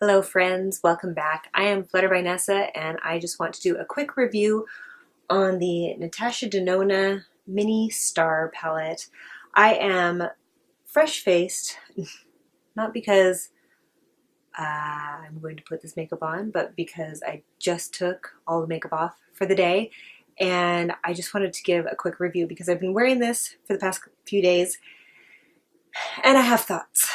Hello friends, welcome back. I am Flutter by Nessa and I just want to do a quick review on the Natasha Denona Mini Star palette. I am fresh-faced, not because I'm going to put this makeup on, but because I just took all the makeup off for the day and I just wanted to give a quick review because I've been wearing this for the past few days and I have thoughts.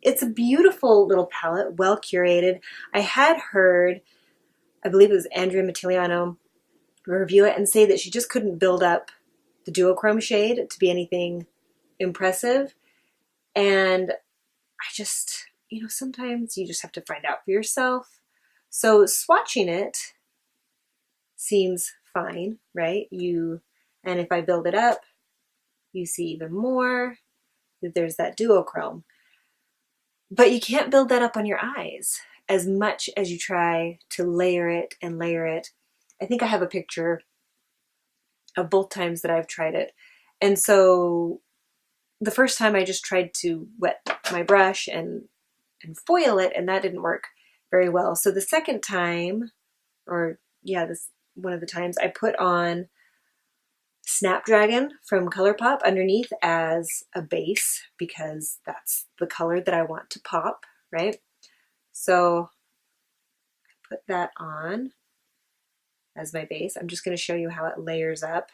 It's a beautiful little palette, well curated. I had heard, I believe it was Andrea Mattiliano, review it and say that she just couldn't build up the duochrome shade to be anything impressive. And I just, sometimes you just have to find out for yourself. So swatching it seems fine, right? And if I build it up, you see even more that there's that duochrome. But you can't build that up on your eyes as much as you try to layer it and layer it. I think I have a picture of both times that I've tried it. And so the first time I just tried to wet my brush and foil it, and that didn't work very well. So the second time, this one of the times, I put on Snapdragon from Colourpop underneath as a base because that's the color that I want to pop, right? So I put that on as my base. I'm just going to show you how it layers up.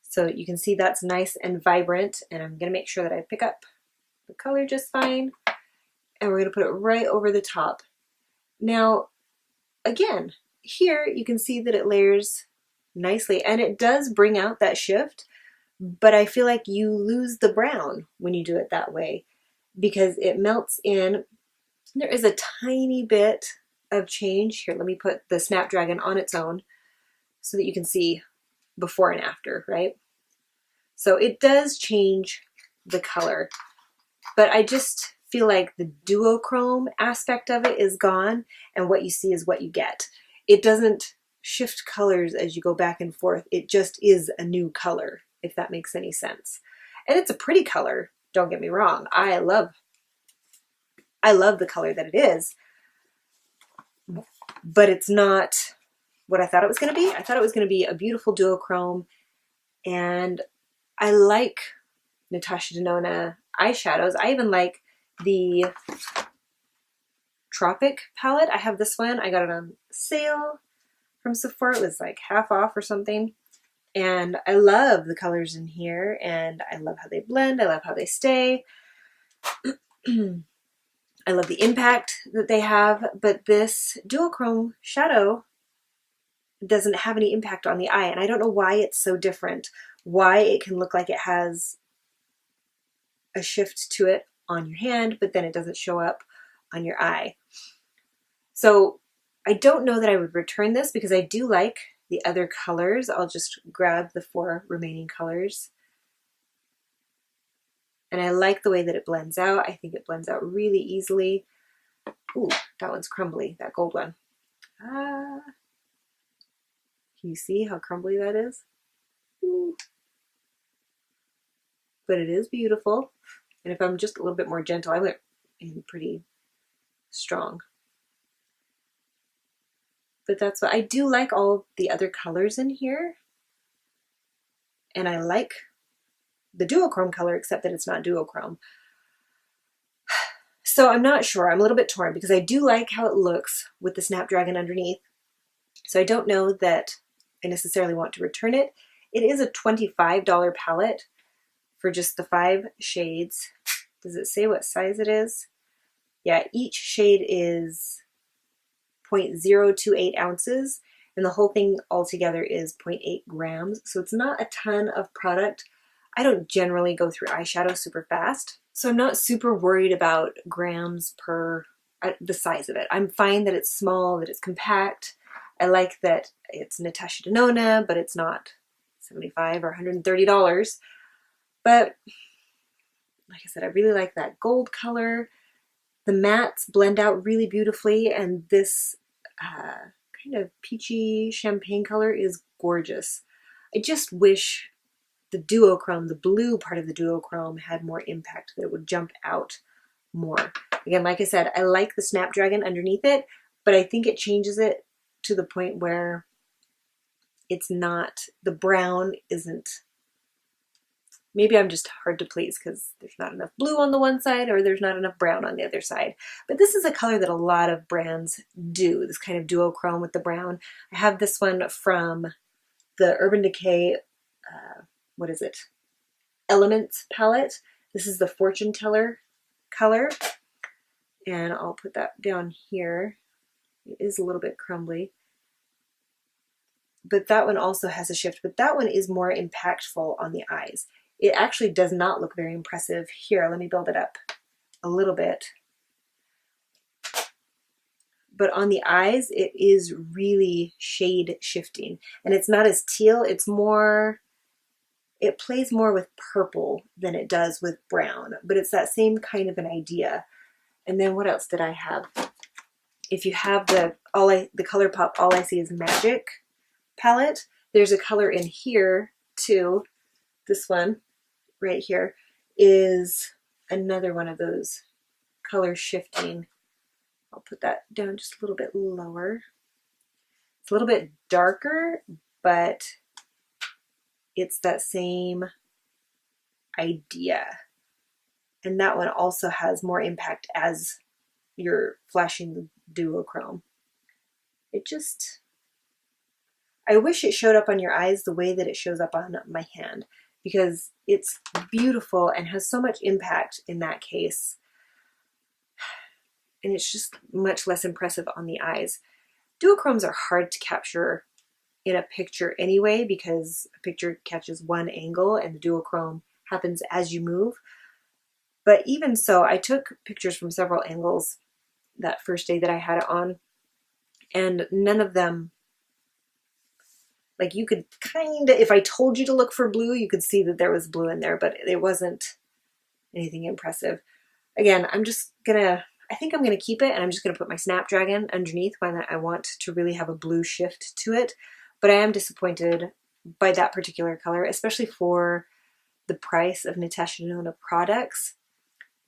So you can see that's nice and vibrant, and I'm going to make sure that I pick up the color just fine, and we're going to put it right over the top. Now, again, here you can see that it layers nicely and it does bring out that shift, but I feel like you lose the brown when you do it that way because it melts in. There is a tiny bit of change here. Let me put the Snapdragon on its own so that you can see before and after, right? So it does change the color, but I just feel like the duochrome aspect of it is gone and what you see is what you get. It doesn't shift colors as you go back and forth. It just is a new color, if that makes any sense. And it's a pretty color, don't get me wrong. I love the color that it is, but it's not what I thought it was going to be. I thought it was going to be a beautiful duochrome, and I like Natasha Denona eyeshadows. I even like the Tropic palette. I have this one. I got it on sale from Sephora. It was like half off or something. And I love the colors in here, and I love how they blend. I love how they stay. I love the impact that they have, but this duochrome shadow doesn't have any impact on the eye, and I don't know why it's so different, why it can look like it has a shift to it on your hand, but then it doesn't show up on your eye. So I don't know that I would return this because I do like the other colors. I'll just grab the 4 remaining colors. And I like the way that it blends out. I think it blends out really easily. Ooh, that one's crumbly, that gold one. Can you see how crumbly that is? Ooh. But it is beautiful. And if I'm just a little bit more gentle, I went in pretty strong. But that's what I do like, all the other colors in here. And I like the duochrome color, except that it's not duochrome. So I'm not sure. I'm a little bit torn because I do like how it looks with the Snapdragon underneath. So I don't know that I necessarily want to return it. It is a $25 palette for just the 5 shades. Does it say what size it is? Yeah, each shade is 0.028 ounces, and the whole thing altogether is 0.8 grams. So it's not a ton of product. I don't generally go through eyeshadow super fast, so I'm not super worried about grams per the size of it. I'm fine that it's small, that it's compact. I like that it's Natasha Denona, but it's not $75 or $130. But like I said, I really like that gold color. The mattes blend out really beautifully, and this kind of peachy champagne color is gorgeous. I just wish the duochrome, the blue part of the duochrome, had more impact, that it would jump out more. Again, like I said, I like the Snapdragon underneath it, but I think it changes it to the point where it's not, the brown isn't, maybe I'm just hard to please because there's not enough blue on the one side or there's not enough brown on the other side. But this is a color that a lot of brands do, this kind of duochrome with the brown. I have this one from the Urban Decay, what is it? Elements palette. This is the Fortune Teller color. And I'll put that down here. It is a little bit crumbly. But that one also has a shift, but that one is more impactful on the eyes. It actually does not look very impressive. Here, let me build it up a little bit. But on the eyes, it is really shade shifting. And it's not as teal, it's more, it plays more with purple than it does with brown, but it's that same kind of an idea. And then what else did I have? If you have the Colourpop All I See Is Magic palette, there's a color in here too. This one right here is another one of those color shifting. I'll put that down just a little bit lower. It's a little bit darker, but it's that same idea. And that one also has more impact as you're flashing the duochrome. It just, I wish it showed up on your eyes the way that it shows up on my hand, because it's beautiful and has so much impact in that case. And it's just much less impressive on the eyes. Duochromes are hard to capture in a picture anyway, because a picture catches one angle and the duochrome happens as you move. But even so, I took pictures from several angles that first day that I had it on, and none of them, like, you could kind of, if I told you to look for blue, you could see that there was blue in there, but it wasn't anything impressive. Again, I think I'm gonna keep it, and I'm just gonna put my Snapdragon underneath when I want to really have a blue shift to it. But I am disappointed by that particular color, especially for the price of Natasha Denona products.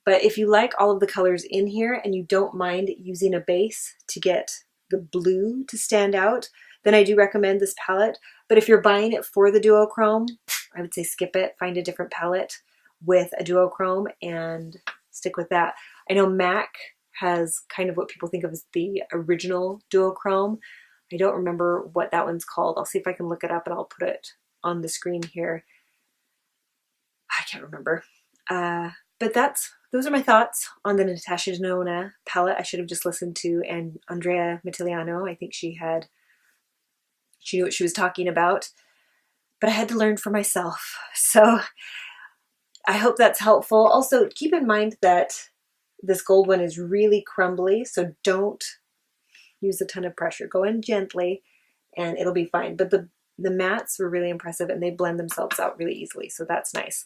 But if you like all of the colors in here and you don't mind using a base to get the blue to stand out, then I do recommend this palette. But if you're buying it for the duochrome, I would say skip it, find a different palette with a duochrome and stick with that. I know MAC has kind of what people think of as the original duochrome. I don't remember what that one's called. I'll see if I can look it up and I'll put it on the screen here. I can't remember. But those are my thoughts on the Natasha Denona palette. I should have just listened to Andrea Mitigliano. I think she knew what she was talking about, but I had to learn for myself. So I hope that's helpful. Also, keep in mind that this gold one is really crumbly, so don't use a ton of pressure. Go in gently and it'll be fine. But the mattes were really impressive and they blend themselves out really easily, so that's nice.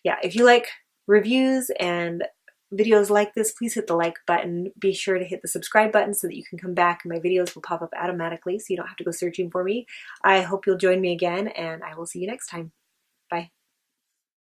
Yeah, if you like reviews and videos like this, please hit the like button. Be sure to hit the subscribe button so that you can come back and my videos will pop up automatically so you don't have to go searching for me. I hope you'll join me again, and I will see you next time. Bye.